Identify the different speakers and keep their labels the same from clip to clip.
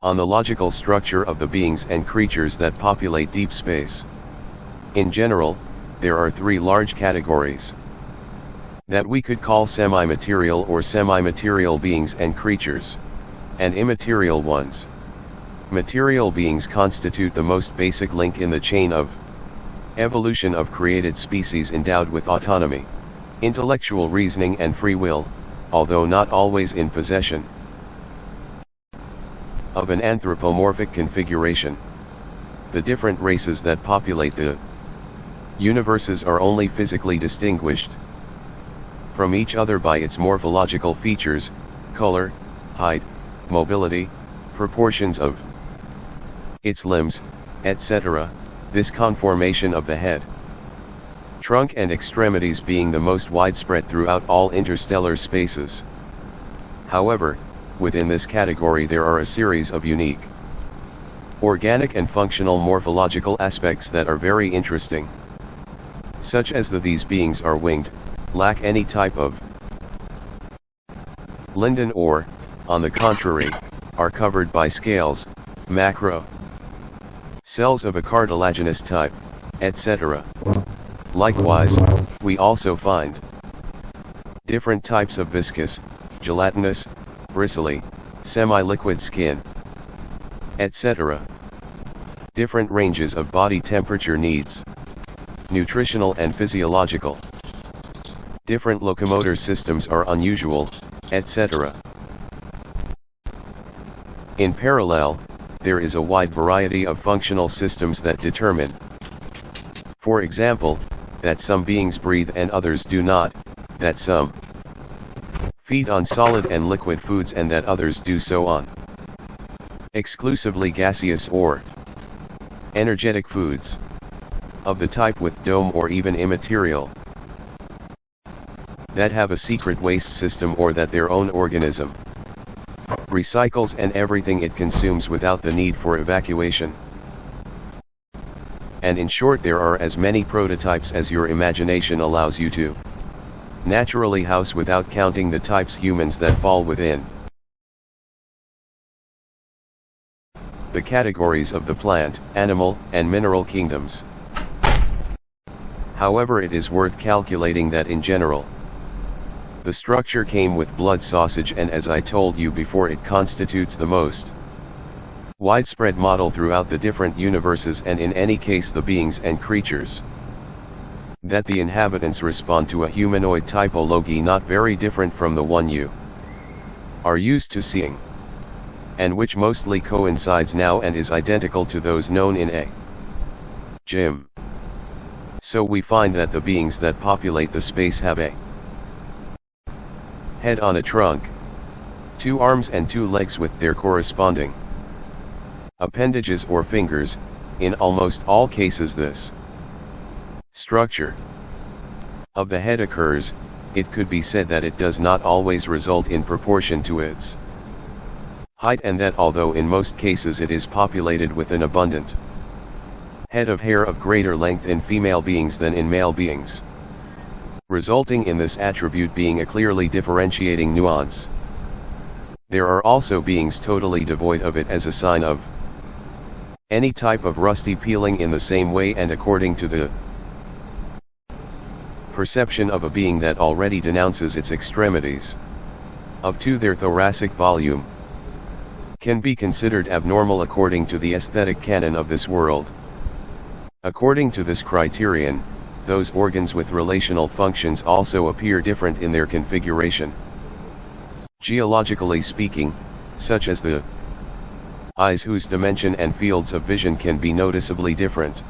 Speaker 1: on the logical structure of the beings and creatures that populate deep space. In general, there are three large categories that we could call semi-material or semi-material beings and creatures, and immaterial ones. Material beings constitute the most basic link in the chain of evolution of created species endowed with autonomy, intellectual reasoning and free will, although not always in possession of an anthropomorphic configuration. The different races that populate the universes are only physically distinguished from each other by its morphological features, color, height, mobility, proportions of its limbs, etc., this conformation of the head, trunk and extremities being the most widespread throughout all interstellar spaces. However, within this category there are a series of unique organic and functional morphological aspects that are very interesting, such as these beings are winged, lack any type of linden or, on the contrary, are covered by scales, macro cells of a cartilaginous type, etc. Likewise, we also find different types of viscous, gelatinous, bristly, semi-liquid skin, etc. Different ranges of body temperature needs, nutritional and physiological. Different locomotor systems are unusual, etc. In parallel, there is a wide variety of functional systems that determine, for example, that some beings breathe and others do not, that some feed on solid and liquid foods and that others do so on exclusively gaseous or energetic foods, of the type with dome or even immaterial, that have a secret waste system or that their own organism recycles and everything it consumes without the need for evacuation. And in short, there are as many prototypes as your imagination allows you to naturally house without counting the types humans that fall within the categories of the plant, animal, and mineral kingdoms. However, it is worth calculating that in general, the structure came with blood sausage, and as I told you before, it constitutes the most widespread model throughout the different universes, and in any case the beings and creatures that the inhabitants respond to a humanoid typology not very different from the one you are used to seeing, and which mostly coincides now and is identical to those known in a gym. So we find that the beings that populate the space have a head on a trunk, 2 arms and 2 legs with their corresponding appendages or fingers. In almost all cases this structure of the head occurs. It could be said that it does not always result in proportion to its height, and that although in most cases it is populated with an abundant head of hair of greater length in female beings than in male beings, resulting in this attribute being a clearly differentiating nuance. There are also beings totally devoid of it as a sign of any type of rusty peeling in the same way, and according to the perception of a being that already denounces its extremities up to their thoracic volume, can be considered abnormal according to the aesthetic canon of this world. According to this criterion, those organs with relational functions also appear different in their configuration, geologically speaking, such as the eyes, whose dimension and fields of vision can be noticeably different,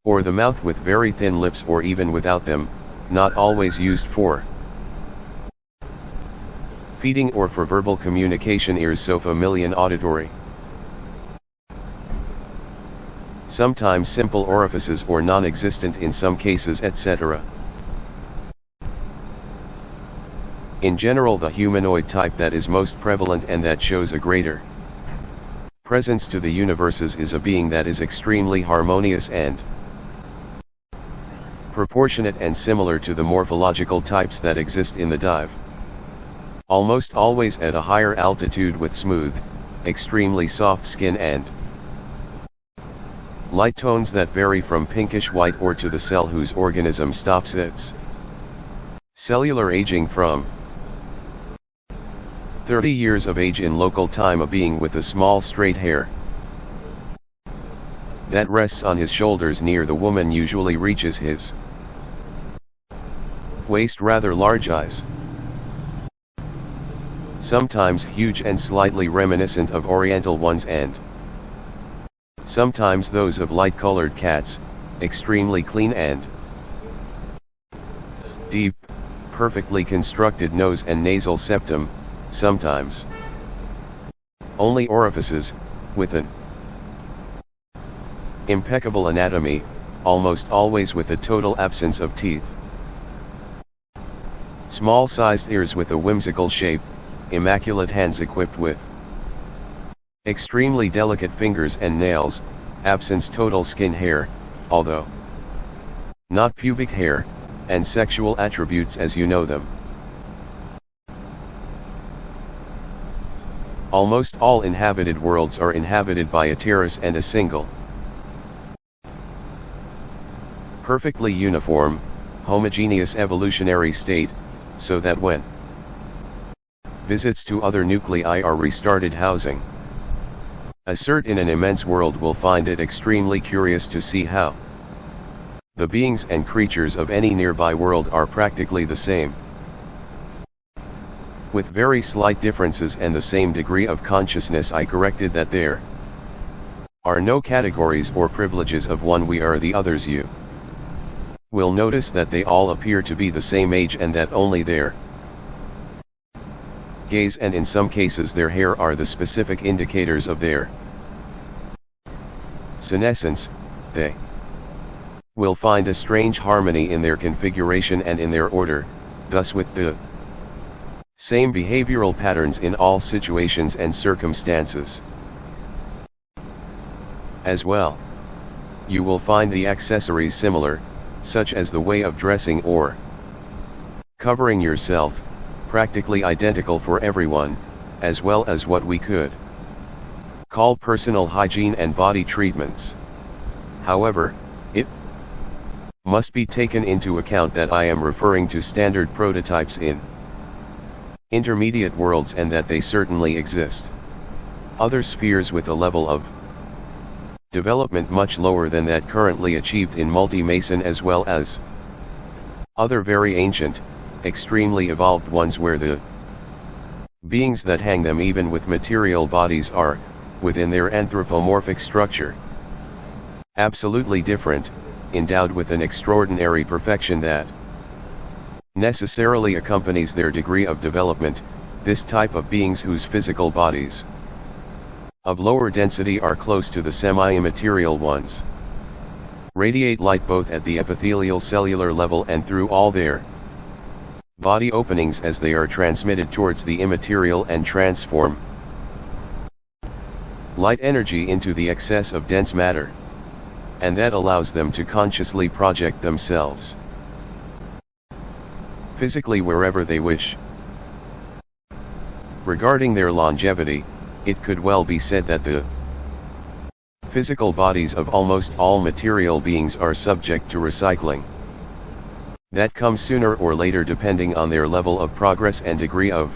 Speaker 1: or the mouth with very thin lips or even without them, not always used for feeding or for verbal communication, ears so familiar auditory, sometimes simple orifices or non-existent in some cases, etc. In general, the humanoid type that is most prevalent and that shows a greater presence to the universes is a being that is extremely harmonious and proportionate and similar to the morphological types that exist in the dive, almost always at a higher altitude with smooth, extremely soft skin and light tones that vary from pinkish white or to the cell whose organism stops its cellular aging from 30 years of age in local time. A being with a small straight hair that rests on his shoulders near the woman usually reaches his waist. Rather large eyes, sometimes huge and slightly reminiscent of oriental ones, and sometimes those of light-colored cats, extremely clean and deep, perfectly constructed nose and nasal septum, sometimes only orifices, with an impeccable anatomy, almost always with a total absence of teeth. Small-sized ears with a whimsical shape, immaculate hands equipped with extremely delicate fingers and nails, absence total skin hair, although not pubic hair, and sexual attributes as you know them. Almost all inhabited worlds are inhabited by a terrace and a single, perfectly uniform, homogeneous evolutionary state, so that when visits to other nuclei are restarted, housing a cert in an immense world will find it extremely curious to see how the beings and creatures of any nearby world are practically the same, with very slight differences and the same degree of consciousness. I corrected that there are no categories or privileges of one we are the others. You will notice that they all appear to be the same age and that only their gaze and in some cases their hair are the specific indicators of their senescence. They will find a strange harmony in their configuration and in their order, thus with the same behavioral patterns in all situations and circumstances. As well, you will find the accessories similar, such as the way of dressing or covering yourself, practically identical for everyone, as well as what we could call personal hygiene and body treatments. However, it must be taken into account that I am referring to standard prototypes in intermediate worlds and that they certainly exist other spheres with a level of development much lower than that currently achieved in multi-Mason, as well as other very ancient, extremely evolved ones where the beings that hang them even with material bodies are, within their anthropomorphic structure, absolutely different, endowed with an extraordinary perfection that necessarily accompanies their degree of development. This type of beings whose physical bodies of lower density are close to the semi-immaterial ones radiate light both at the epithelial cellular level and through all their body openings as they are transmitted towards the immaterial and transform light energy into the excess of dense matter, and that allows them to consciously project themselves physically wherever they wish. Regarding their longevity, it could well be said that the physical bodies of almost all material beings are subject to recycling. That comes sooner or later depending on their level of progress and degree of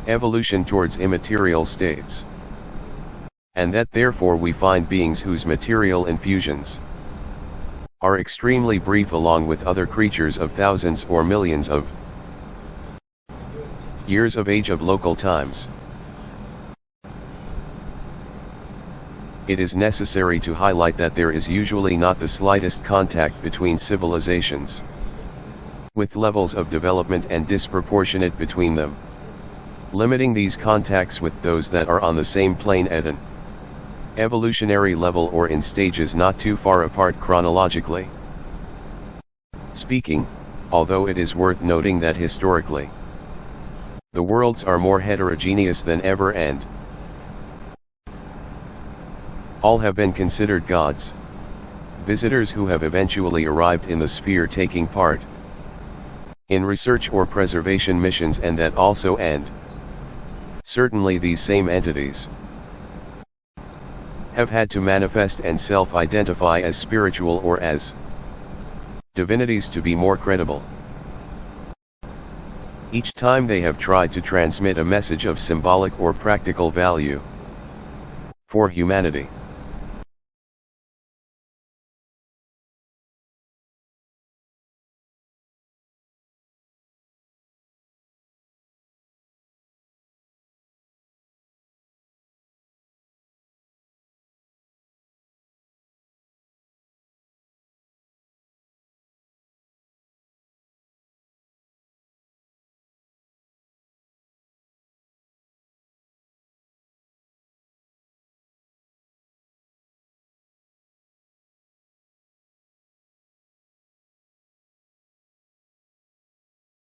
Speaker 1: evolution towards immaterial states. And that therefore we find beings whose material infusions are extremely brief along with other creatures of thousands or millions of years of age of local times. It is necessary to highlight that there is usually not the slightest contact between civilizations, with levels of development and disproportionate between them, limiting these contacts with those that are on the same plane at an evolutionary level or in stages not too far apart chronologically speaking, although it is worth noting that historically the worlds are more heterogeneous than ever and all have been considered gods, visitors who have eventually arrived in the sphere taking part in research or preservation missions, and that also and Certainly these same entities have had to manifest and self-identify as spiritual or as divinities to be more credible. Each time they have tried to transmit a message of symbolic or practical value for humanity.